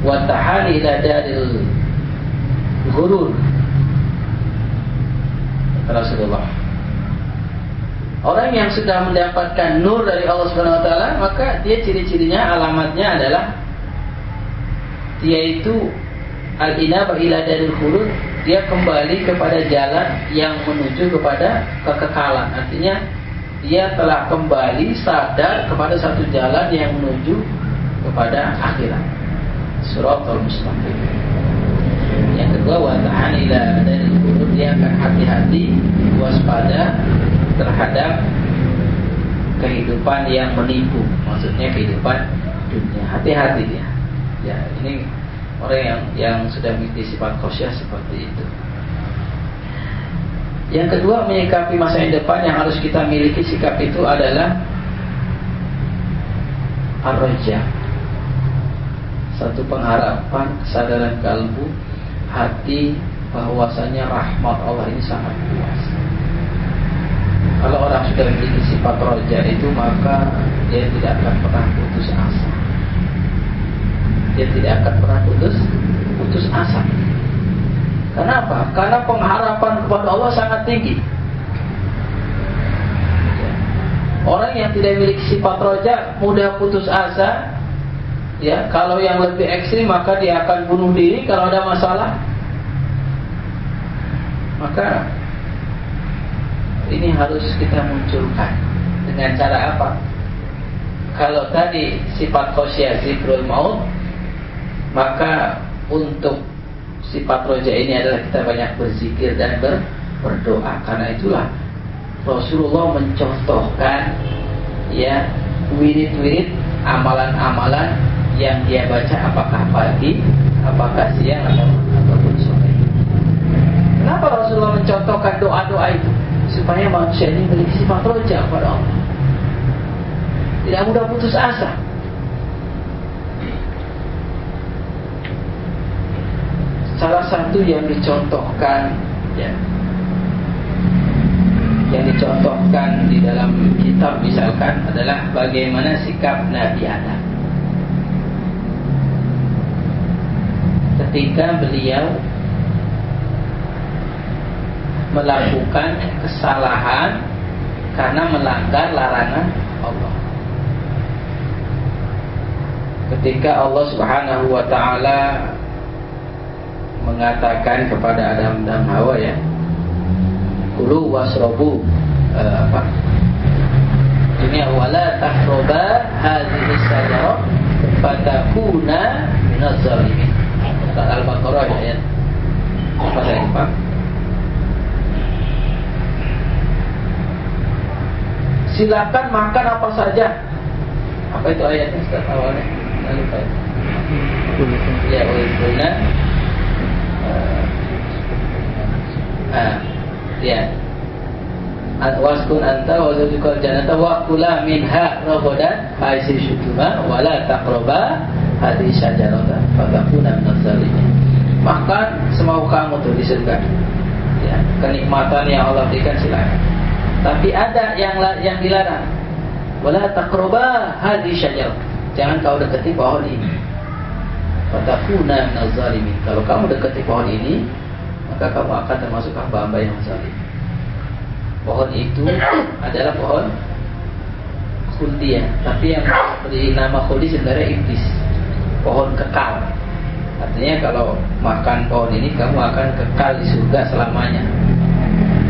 wa tahani ila daril ghurur. Rasulullah, orang yang sudah mendapatkan nur dari Allah Subhanahu wa taala, maka dia ciri-cirinya, alamatnya adalah dia itu al-inabah ila daril ghurur, dia kembali kepada jalan yang menuju kepada kekekalan. Artinya dia telah kembali sadar kepada satu jalan yang menuju kepada akhirat, shiratal mustaqim. Yang kedua, wa ta'ala ila daril ghurur, dia akan hati-hati, waspada terhadap kehidupan yang menipu, maksudnya kehidupan dunia. Hati-hati dia. Ya, ini orang yang sudah memiliki sifat khosyah seperti itu. Yang kedua, menyikapi masa yang depan yang harus kita miliki sikap itu adalah ar-raja, satu pengharapan, kesadaran kalbu, hati, bahwasanya rahmat Allah ini sangat luas. Kalau orang sudah memiliki sifat raja itu, maka dia tidak akan pernah putus asa. Dia tidak akan pernah putus asa. Kenapa? Karena pengharapan kepada Allah sangat tinggi. Orang yang tidak memiliki sifat raja mudah putus asa. Ya, kalau yang lebih ekstrim maka dia akan bunuh diri kalau ada masalah. Maka ini harus kita munculkan dengan cara apa? Kalau tadi sifat khosyah zikrul maut, maka untuk sifat roja ini adalah kita banyak berzikir dan berdoa. Karena itulah Rasulullah mencontohkan ya wirid-wirid, amalan-amalan yang dia baca, apakah pagi, apakah siang, ataupun sore. Kenapa Rasulullah mencontohkan doa-doa itu? Supaya manusia ini memiliki sifat roja kepada Allah, tidak mudah putus asa. Salah satu yang dicontohkan ya, yang dicontohkan di dalam kitab misalkan adalah bagaimana sikap Nabi Adam ketika beliau melakukan kesalahan karena melanggar larangan Allah. Ketika Allah Subhanahu wa taala mengatakan kepada Adam dan Hawa ya, kulu wasrobu ini wala tahroba hadhihi sajarah fatakuna minaz zalimin. Al-Baqarah ayat apa saya lupa. Silakan makan apa saja. Apa itu ayatnya Ustaz awalnya? Saya lupa. Ya, ulna ya. Waskun anta wa zawjukal jannata wa kula minha ragadan haitsu syutuma wa la taqraba hadhihi syajarata fatakuna minaz zalimin. Makan semau kamu tuh di surga. Ya, kenikmatan yang Allah berikan silakan. Tapi ada yang dilarang. Wala taqraba hadhihi syajarah. Jangan kau dekati pohon ini. Fatakuna minaz zalimin. Kalau kamu dekati pohon ini, maka kamu akan termasuk hamba-hamba yang zalim. Pohon itu adalah pohon khuldi, tapi yang beri nama khuldi sebenarnya iblis. Pohon kekal. Artinya kalau makan pohon ini kamu akan kekal di surga selamanya.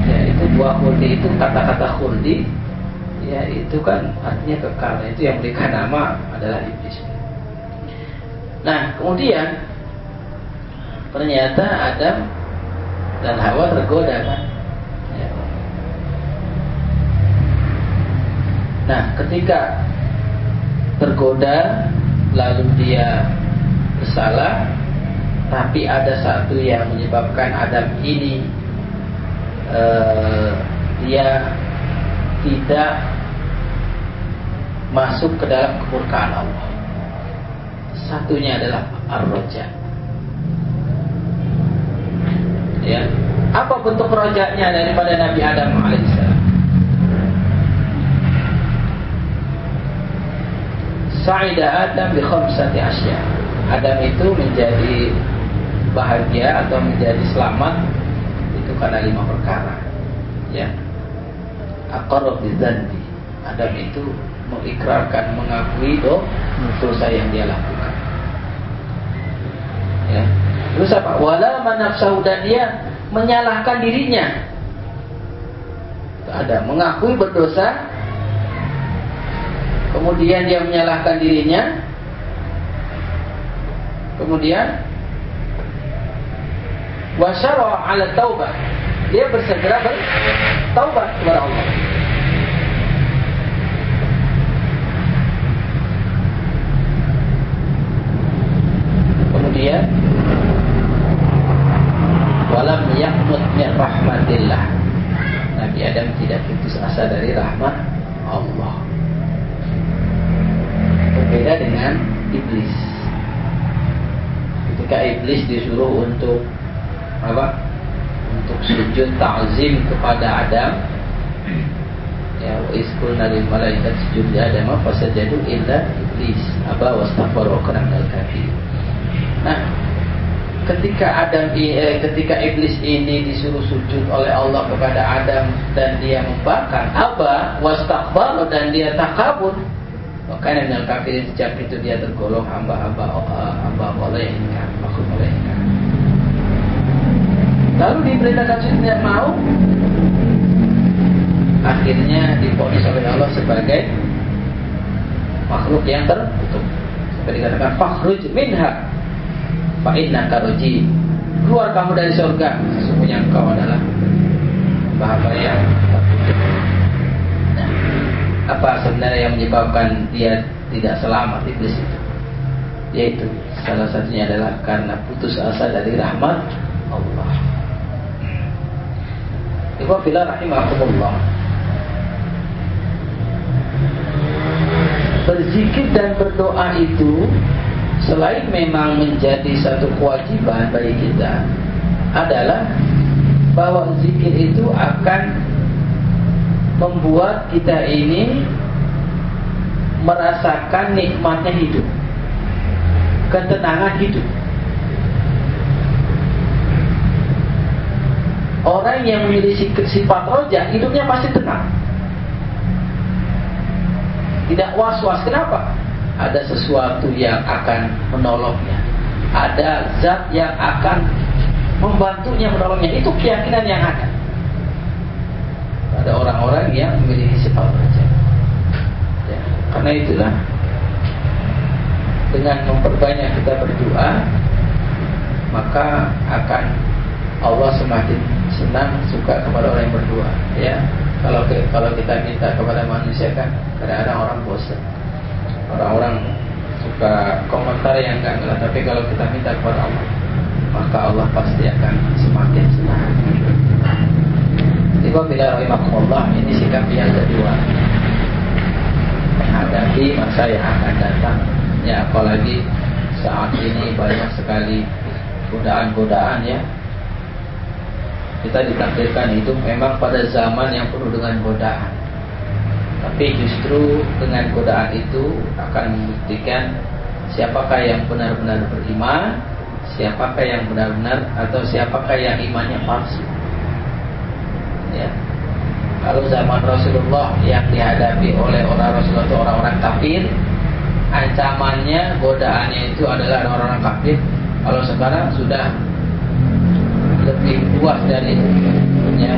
Ya, itu buah khuldi, itu kata-kata khuldi. Ya, itu kan artinya kekal. Itu yang berikan nama adalah iblis. Nah, kemudian ternyata Adam dan Hawa tergoda kan. Ya. Nah, ketika tergoda lalu dia bersalah, tapi ada satu yang menyebabkan Adam ini dia tidak masuk ke dalam kemurkaan Allah. Satunya adalah ar-raja. Ya, apa bentuk rojaknya daripada Nabi Adam alaihissalam? Sa'ida Adam bi khamsati asya. Adam itu menjadi bahagia atau menjadi selamat itu karena 5 perkara. Ya. Aqarra bidzanbi. Adam itu mengikrarkan, mengakui dosa yang dia lakukan. Ya. Terus apa? Wala manafsahu, dan dia menyalahkan dirinya. Ada mengakui berdosa, kemudian dia menyalahkan dirinya, kemudian wasyara ala taubah, dia bersegera bertaubat kepada Allah. Kemudian walam yaqnut min rahmatillah, Nabi Adam tidak putus asa dari rahmat Allah. Berbeda dengan iblis. Ketika iblis disuruh untuk apa? Untuk sujud ta'zim kepada Adam. Ya, wa isqulna lil malaikati sujudu li Adam fasajadu illa iblis aba wastakbara wa kana minal kafirin. Nah, ketika iblis ini disuruh sujud oleh Allah kepada Adam dan dia membangkang, aba wastakbara, dan dia takabur, maka minal kafirin, sejak itu dia tergolong hamba-hamba Allah yang ingkar, makhluk Allah yang ingkar. Lalu diperintahkan sujud tidak mau, akhirnya divonis oleh Allah sebagai makhluk yang terkutuk. Seperti dikatakan fakhruj minha fa innaka rajim, keluar kamu dari surga, sesungguhnya engkau adalah hamba yang terkutuk. Nah, apa sebenarnya yang menyebabkan dia tidak selamat iblis itu? Yaitu salah satunya adalah karena putus asa dari rahmat Allah. Ibu fillah rahimakumullah, berzikir dan berdoa itu selain memang menjadi satu kewajiban bagi kita, adalah bahwa zikir itu akan membuat kita ini merasakan nikmatnya hidup, ketenangan hidup. Orang yang memiliki sifat roja, hidupnya pasti tenang, tidak was-was. Kenapa? Ada sesuatu yang akan menolongnya, ada zat yang akan membantunya, menolongnya. Itu keyakinan yang ada pada orang-orang yang memiliki sifat roja. Ya, karena itulah dengan memperbanyak kita berdoa, maka akan Allah semakin senang, suka kepada orang yang berdoa. Ya, kalau kita minta kepada manusia kan kadang-kadang orang bosan, orang-orang suka komentar yang enggak, tapi kalau kita minta kepada Allah, maka Allah pasti akan semakin senang. Ibu bila rahimakumullah, ini sikap yang kedua menghadapi masa yang akan datang. Ya, apalagi saat ini banyak sekali godaan-godaan. Ya, kita ditakdirkan hidup memang pada zaman yang penuh dengan godaan. Tapi justru dengan godaan itu akan membuktikan siapakah yang benar-benar beriman, siapakah yang benar-benar, atau siapakah yang imannya palsu. Ya. Kalau zaman Rasulullah yang dihadapi oleh Rasulullah itu orang-orang kafir, ancamannya, godaannya itu adalah orang-orang kafir. Kalau sekarang sudah lebih luas dari itu. Ya.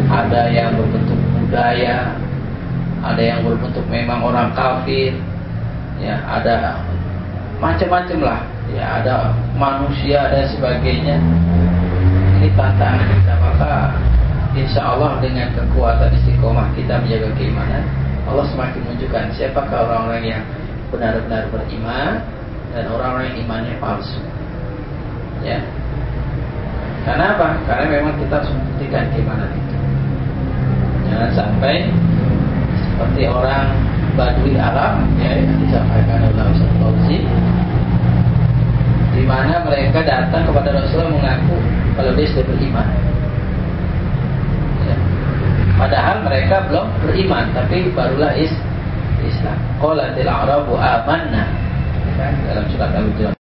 Ada yang berbentuk budaya, ada yang berbentuk memang orang kafir, ya, ada macam-macam lah, ya, ada manusia dan sebagainya. Ini tantangan kita, maka insya Allah dengan kekuatan istiqomah kita menjaga keimanan, Allah semakin menunjukkan siapakah orang-orang yang benar-benar beriman dan orang-orang yang imannya palsu. Ya. Karena apa? Karena memang kita harus membuktikan keimanan itu. Jangan sampai seperti orang Badui Arab, ya, yang disampaikan oleh Ustaz Fauzi, di mana mereka datang kepada Rasulullah mengaku kalau dia sudah beriman. Ya. Padahal mereka belum beriman, tapi barulah Islam. Qalatil Arabu amanna, kan, dalam surat Al-Hujurat.